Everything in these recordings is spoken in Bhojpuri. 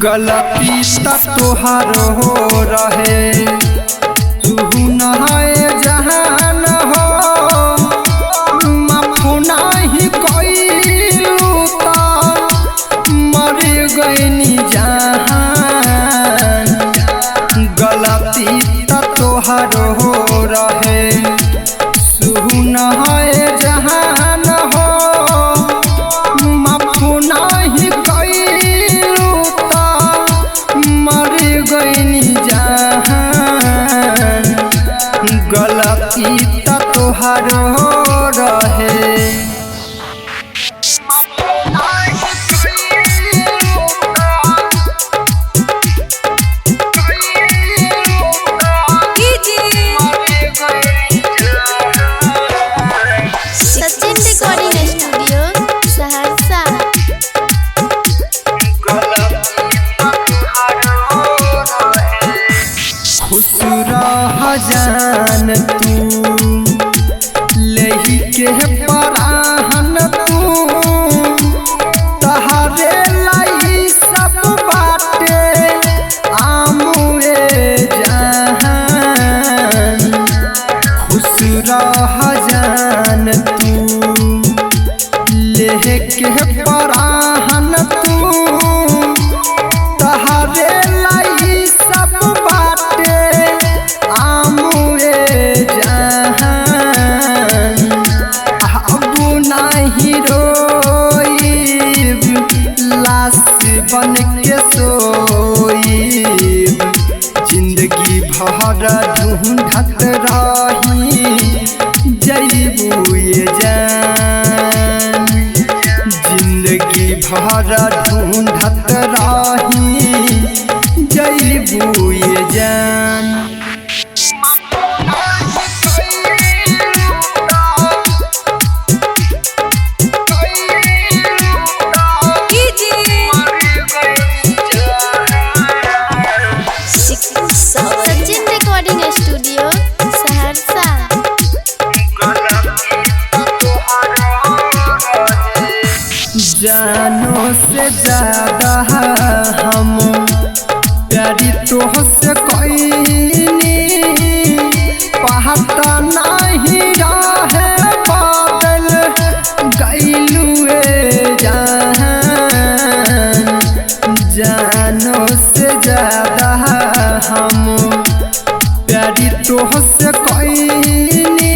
गलती त तोहार हो रहे तू नहाए जहान हो माफ नहीं कइलू त मर गइनी जहान। गलती त तोहार हो रहे सुन है जहान हो माफ नहीं कइलू त मर गइनी जहान। गलती त तोहार हो रहे खुश रह जान तू लेही के पराहन तू तहारे लाई सब बाटे आमुए जहान। खुश रह जान तू लेही के पराहन तू तहारे लाई सब बाटे आमुए जहान। अब नहीं रोइब लाश बन के सोइब जिंदगी भर ढूंढत रही जइबू ये जान। जिंदगी भर ढूंढत रही जइबू ये जान। Sachin recording studio Saharsa. जानो से ज्यादा हम प्यारी तोहसे कइनी पता नहीं रहे बादल गइलू जहान। जानो से ज्यादा हम प्यारी तोहसे कइनी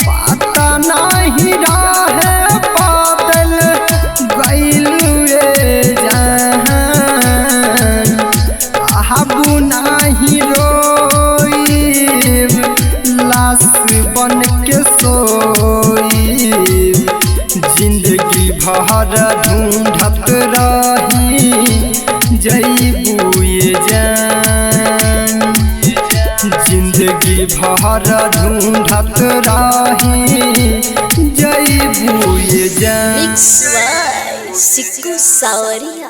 पता नहीं रहे बादल गइलू जहान। अब नहीं रोइब लाश बन के सोइब जिंदगी भर ढूंढत रही जइबू ये जान। जिंदगी भर ढूंढत रही जइबू ये जान। सिक्कू सावरिया।